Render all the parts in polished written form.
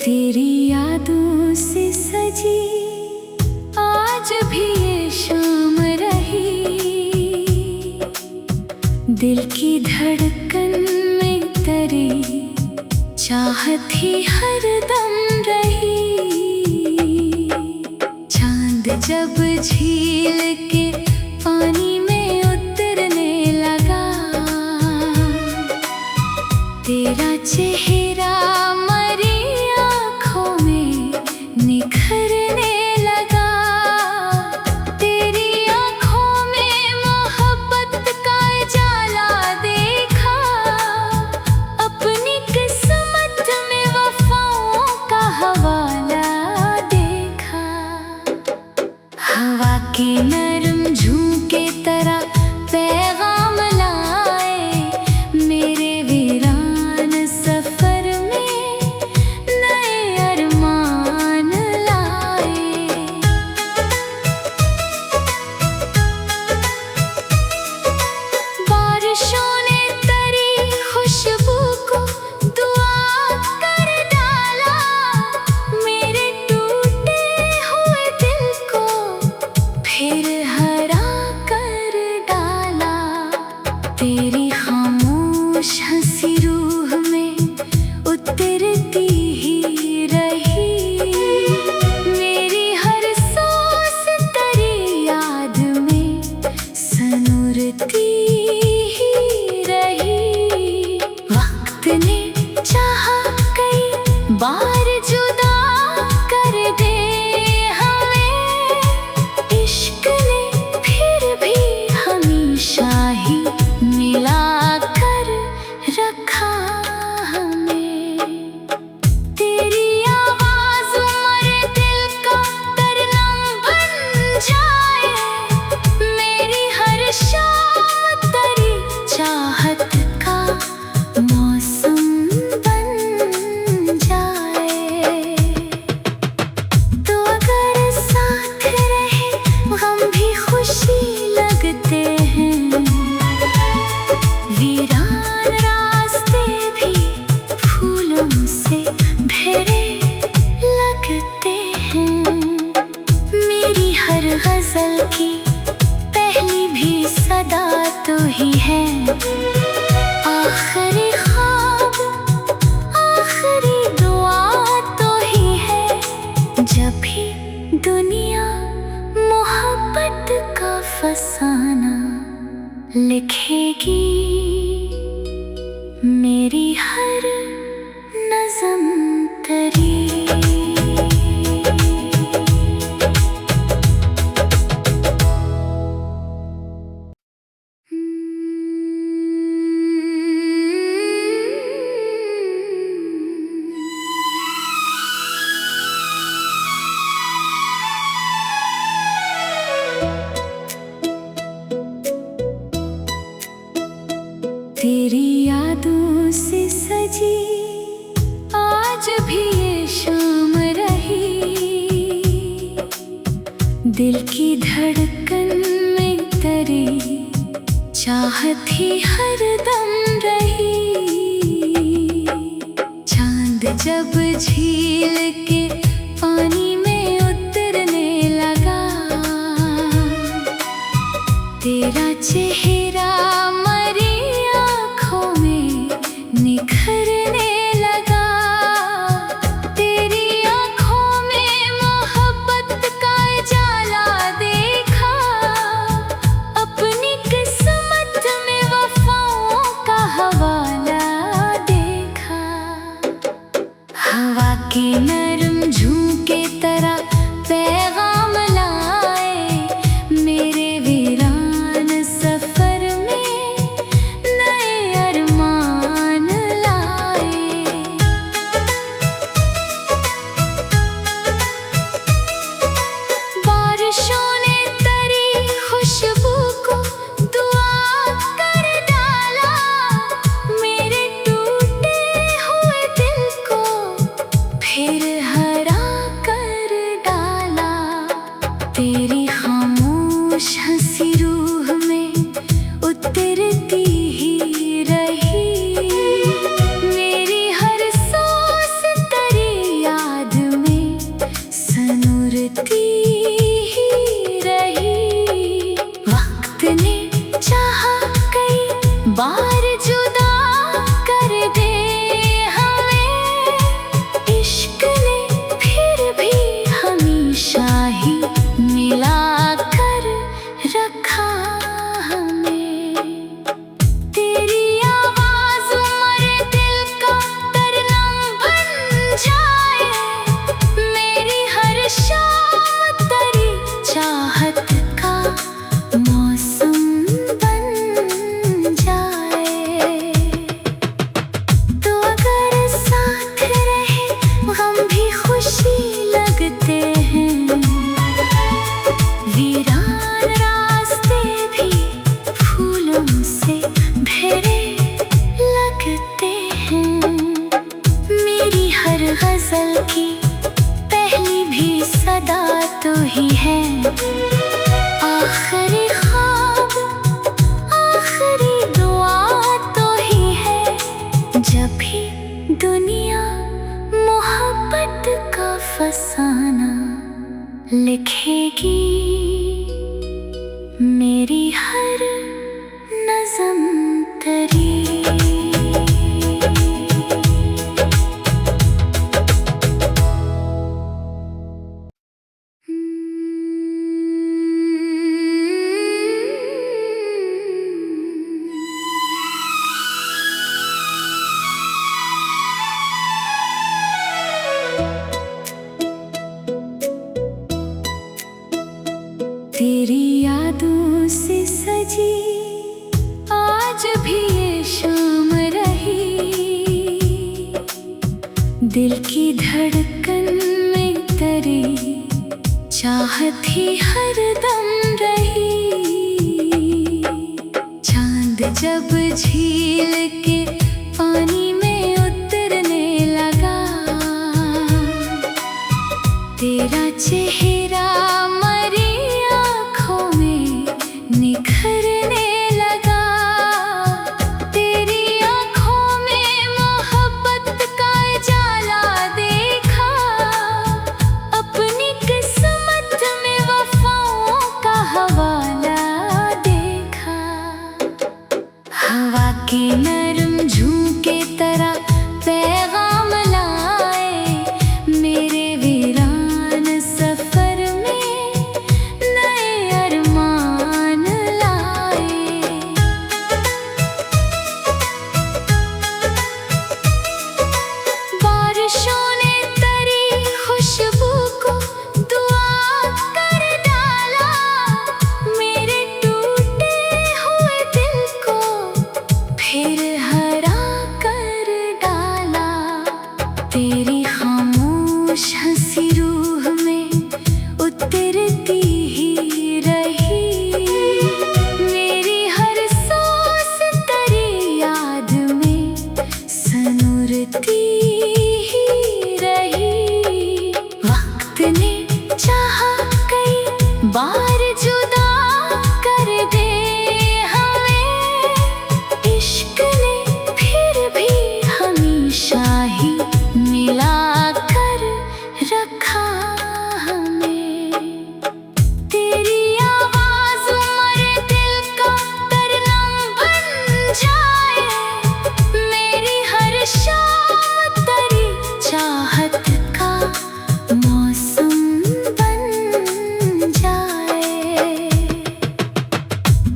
तेरी यादों से सजी आज भी ये शाम रही, दिल की धड़कन में तरी चाहत ही हरदम रही। चांद जब झील के पानी में उतरने लगा, तेरा चेहरा मरी आँखों में निखरने लगा। तेरी आँखों में मोहब्बत का उजाला देखा, अपनी किस्मत में वफाओं का हवाला देखा। हवा के नरम झोंके तरह पैगाम लाए, मेरे वीरान सफर में नए अरमान लाए। बारिशों ने तरी खुशबू को दुआ कर डाला, मेरे टूटे हुए दिल को फिर हरा कर डाला। तेरी खामोश हंसी रूह में उतरती ही रही, मेरी हर सांस तेरी याद में सनूरती ही रही। वक्त ने चाहा कई बार जुदा कर दे हमें, इश्क ने फिर भी हमेशा ही मिला कर रखा हमें। तेरी आवाज़ मेरे दिल का तरनम बन जाए, मेरी हर शाम तेरी चाहत का मौसम बन जाए। तो अगर साथ रहे गम भी खुशी लगते हैं, वीरान रास्ते भी फूलों से भरे लगते हैं। मेरी हर गजल की पहली भी सदा तो ही है, आखिरी ख्वाब आखिरी दुआ तो ही है। जब भी दुनिया मोहब्बत का फसाना लिखेगी, मेरी हर नज़म तरी। तेरी यादों से सजी आज भी ये शाम रही, दिल की धड़कन में तरी चाहत ही हरदम रही। चांद जब झील के पानी में उतरने लगा, तेरा चेहरा मरी आँखों में निखरने लगा। तेरी आँखों में मोहब्बत का उजाला देखा, अपनी किस्मत में वफाओं का हवाला देखा। हवा के नरम झोंके तरह पैगाम लाए, मेरे वीरान सफर में नए अरमान लाए। दुनिया मोहब्बत का फसाना लिखेगी मेरी हर नज़म तरी। तेरी यादों से सजी आज भी ये शाम रही, दिल की धड़कन में तरी चाहत ही हरदम रही। चांद जब झील के पानी में उतरने लगा, तेरा चेहरा निखरने लगा। तेरी आँखों में मोहब्बत का जाला देखा, अपनी किस्मत में वफाओं का हवाला देखा। हवा के नरम झोंके तरह पैगाम लाए, मेरे वीरान सफर में नए अरमान। बारिशों ने तरी खुशबू को दुआ कर डाला, मेरे टूटे हुए दिल को फिर हरा कर डाला। तेरी खामोश हंसी रूह में उतरती ही रही, मेरी हर सांस तेरी याद में सनूरती ही रही। वक्त ने चाहा कई बार जुदा कर दे हमें, इश्क ने फिर भी हमेशा ही मिला कर रखा हमें। तेरी आवाज मेरे दिल का तरनम बन जाए, मेरी हर शाम तेरी चाहत का मौसम बन जाए।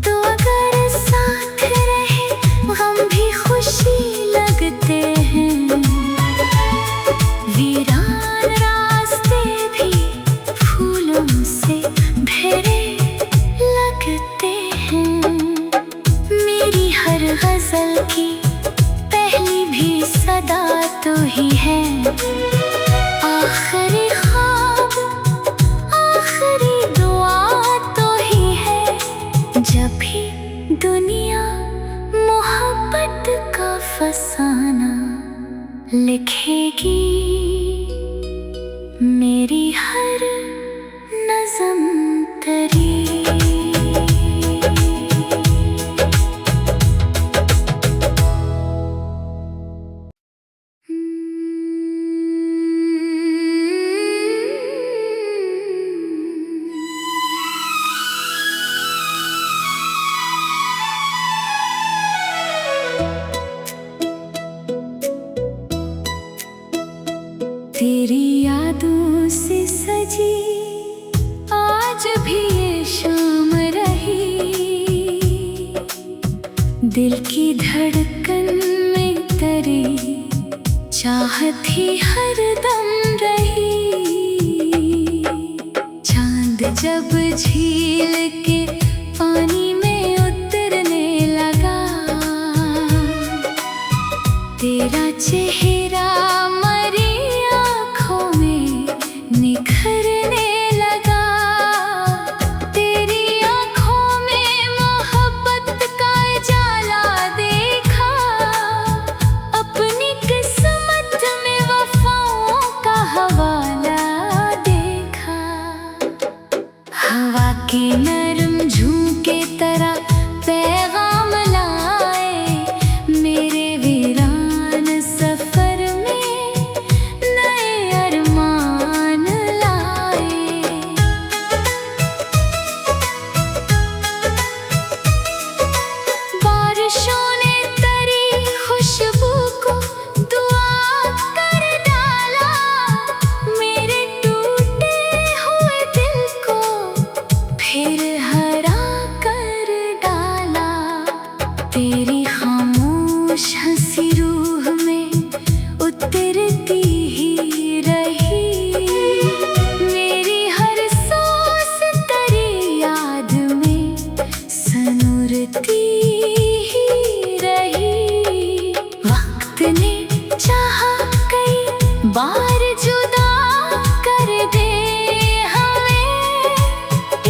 तो अगर साथ रहे गम भी खुशी लगते हैं, वीरान रास्ते भी फूलों से भरे लगते हैं। मेरी हर गजल की पहली भी सदा तो ही है, आखिरी ख्वाब आखिरी दुआ तो ही है। जब भी दुनिया मोहब्बत का फसाना लिखेगी मेरी हर नज़म तरी। तेरी यादों से सजी आज भी ये शाम रही, दिल की धड़कन में तरी चाहत ही हरदम रही। चांद जब झील के पानी में उतरने लगा, तेरा चेहरा निखरने लगा। तेरी आँखों में मोहब्बत का जाला देखा, अपनी किस्मत में वफाओं का हवाला देखा। हवा के नरम झोंके तरह पैगाम लाए, मेरे वीरान सफर उतरती ही रही। मेरी हर सांस तेरी याद में सनूरती ही रही। वक्त ने चाहा कई बार जुदा कर दे हमें,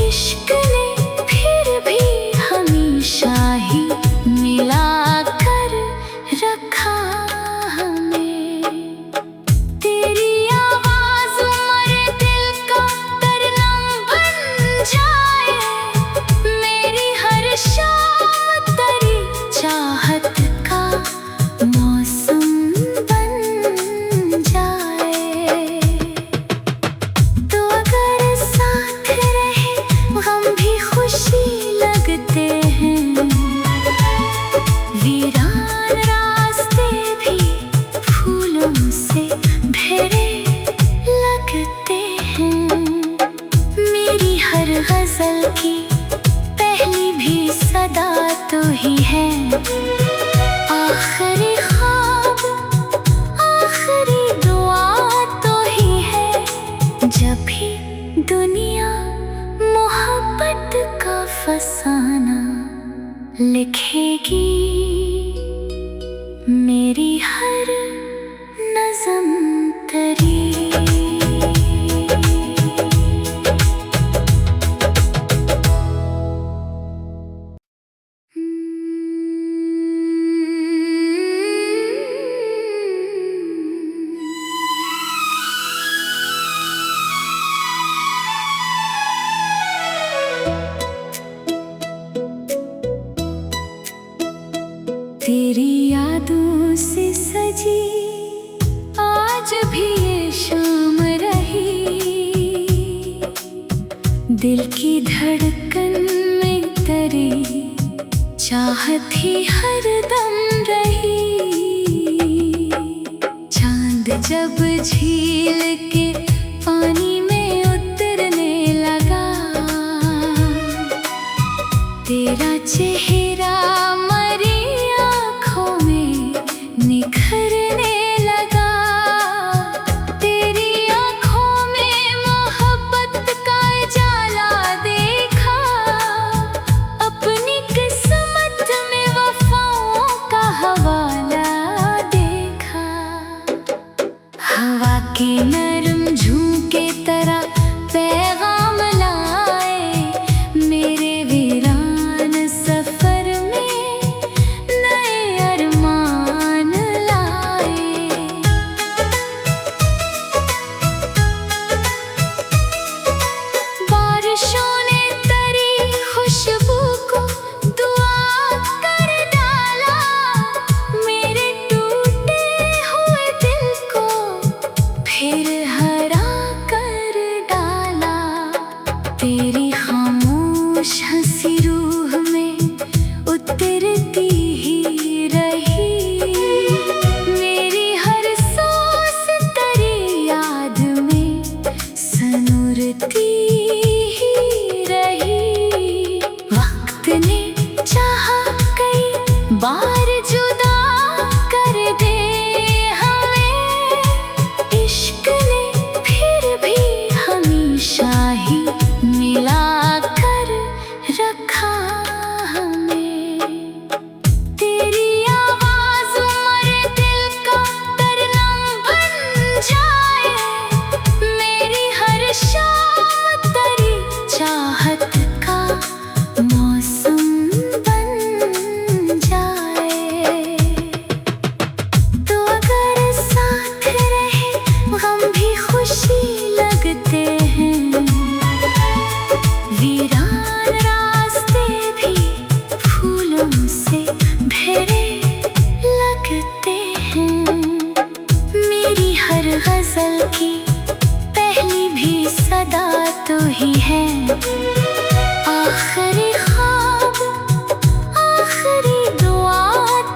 इश्क ने फिर भी हमेशा ही मिला कर रखा हमें। तेरी आवाज़ मेरे दिल का तरनम बन जाए, मेरी हर शाम तेरी चाहत का मौसम बन जाए। तो अगर साथ रहे गम भी खुशी लगते हैं, वीरान रास्ते भी फूलों से भरे लगते हैं। मेरी हर गजल की पहली भी सदा तो ही है, आखिरी ख्वाब आखिरी दुआ तो ही है। जब भी दुनिया मोहब्बत का फसाना लिखेगी, मेरी हर नज़म तेरी। तेरी यादों से सजी आज भी ये शाम रही, दिल की धड़कन में तेरी चाहत ही हरदम रही। चांद जब झील के पानी में उतरने लगा, तेरा चेहरा निखरने लगा। तेरी आँखों में मोहब्बत का उजाला देखा, अपनी किस्मत में वफाओं का हवाला देखा। हवा के नरम झोंके तरह पैगाम लाए, मेरे वीरान सफर में नए अरमान लाए। बारिशों ने तेरी खुशबू को दुआ कर डाला, मेरे टूटे हुए दिल को फिर हरा कर डाला। तेरी खामोश हंसी रूह में उतरती ही रही, मेरी हर सांस तेरी याद में सनूरती ही रही। वक्त ने चाहा कई बार जुदा कर दे हमें, इश्क ने फिर भी हमेशा ही मिला कर रखा हमें। तेरी आवाज़ मेरे दिल का तरनम बन जाए, मेरी हर शाम तेरी चाहत का मौसम बन जाए। तो अगर साथ रहे गम भी खुशी लगते हैं, वीरान रास्ते भी फूलों से भरे लगते हैं। मेरी हर गजल की पहली भी सदा तो ही है, आखिरी ख्वाब आखिरी दुआ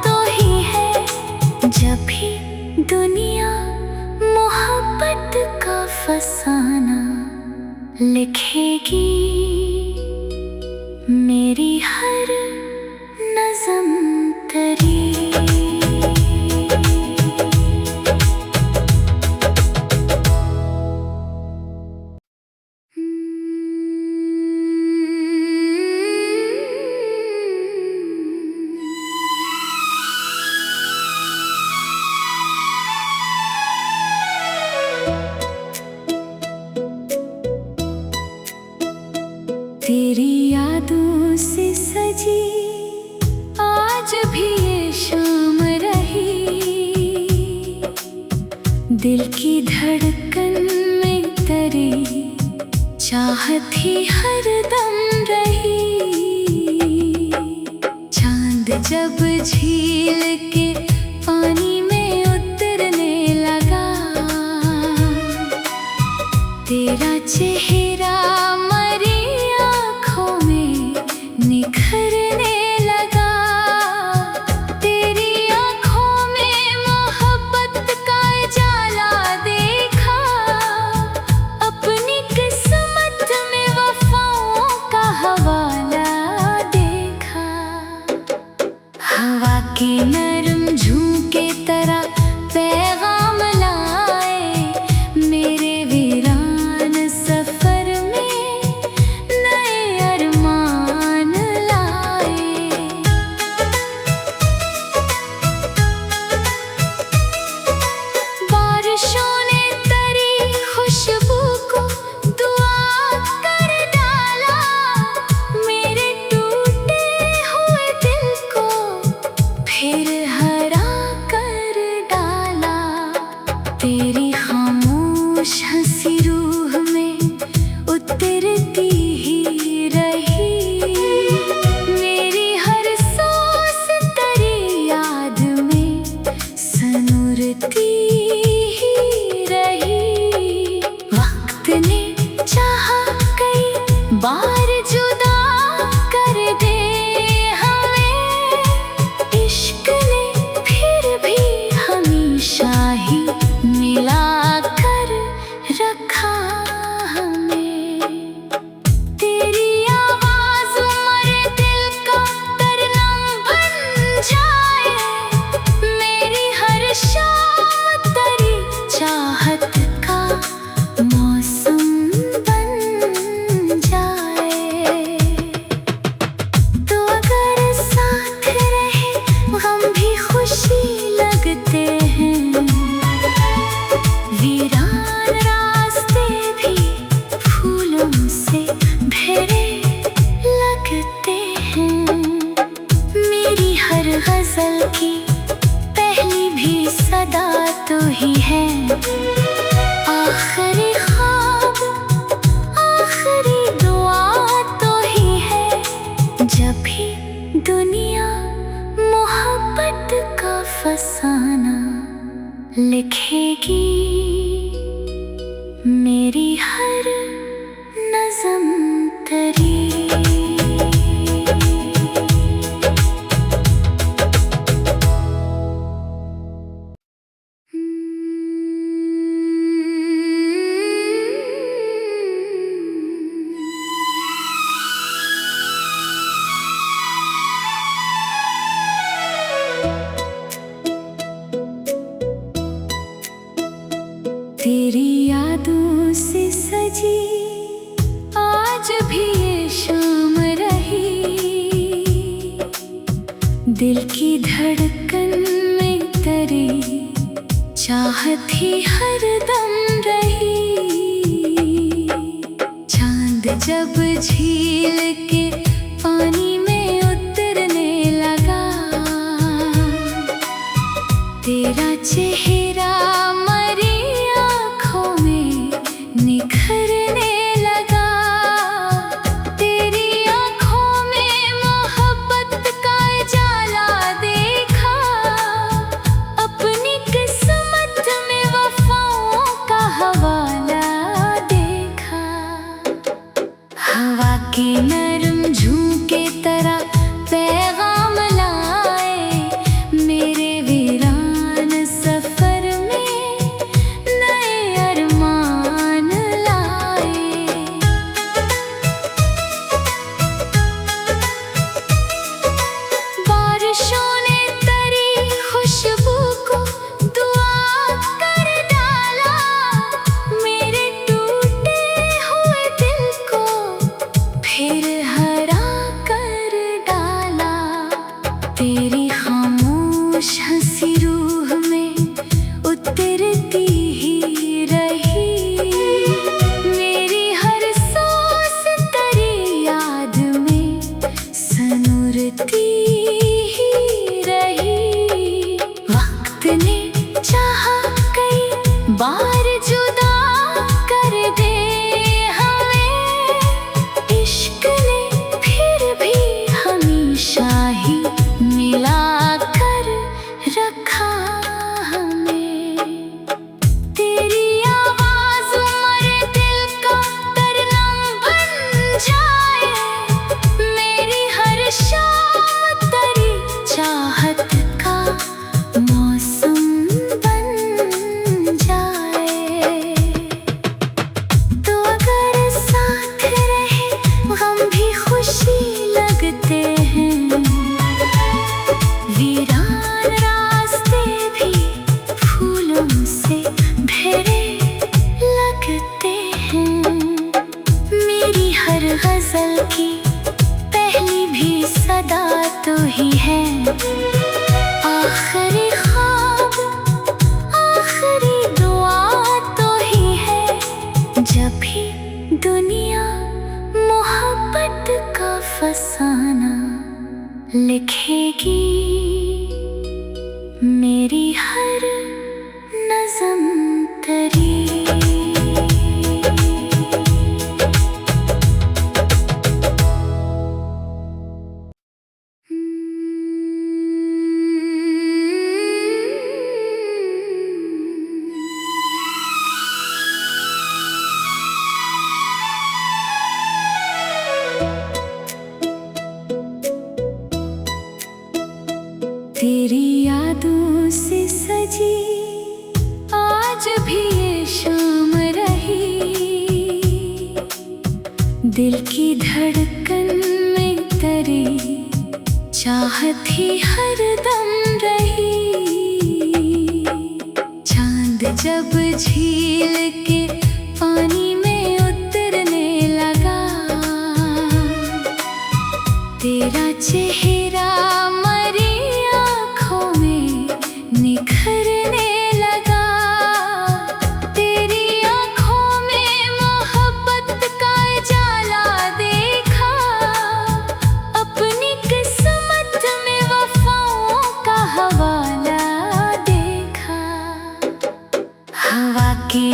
तो ही है। जब भी दुनिया मोहब्बत का फसाना लिखेगी, मेरी हर नज़म तेरी। दिल की धड़कन में तरी चाहत ही हरदम रही। चांद जब झील के पानी में उतरने लगा, तेरा चेहरा मरी आँखों में निखरने लगा। तेरी आँखों में मोहब्बत का उजाला देखा, अपनी किस्मत में वफाओं का हवाला देखा। हवा के नरम झोंके तरह पैगाम लाए, मेरे वीरान सफर में नए अरमान लाए। बारिशों ने तरी खुशबू को दुआ कर डाला, मेरे टूटे हुए दिल को फिर हरा कर डाला। तेरी खामोश हंसी रूह में उतरती ही रही, मेरी हर सांस तेरी याद में सनूरती ही रही। वक्त ने चाहा कई बार जुदा कर दे हमें, इश्क ने फिर भी हमेशा ही मिला कर रखा हमें। तेरी आवाज मेरे दिल का तरनम बन जाए, मेरी हर शाम तेरी चाहत का मौसम बन जाए। तो अगर साथ रहे गम भी खुशी लगते हैं, वीरान रास्ते भी फूलों से भरे लगते हैं। मेरी हर गजल की पहली भी सदा तो ही है, आखिरी ख्वाब आखिरी दुआ तो ही है। जब भी दुनिया मोहब्बत का फसाना लिखेगी, मेरी हर नज़म तरी। तेरी यादों से सजी आज भी ये शाम रही, दिल की धड़कन में तरी चाहत ही हरदम रही। चांद जब झील के पानी में उतरने लगा, तेरा चेहरा मरी आँखों में निखरने लगा। तेरी आँखों में मोहब्बत का उजाला देखा, अपनी किस्मत में वफाओं का हवाला देखा। हवा के नरम झोंके तरह पैगाम लाए, मेरे वीरान सफर में नए अरमान लाए। बारिशों ने तरी खुशबू को दुआ कर डाला, मेरे टूटे हुए दिल को फिर हरा कर डाला। तेरी खामोश हंसी रूह में उतरती ही रही, मेरी हर सांस तेरी याद में सनूरती ही रही। वक्त ने चाहा कई दिल की धड़कन में तरी चाहत ही हरदम रही। चांद जब झील के पानी में उतरने लगा, तेरा चेहरा मरी आँखों में निखरने लगा। तेरी आँखों में मोहब्बत का उजाला देखा, अपनी किस्मत में वफाओं का हवाला देखा। हवा के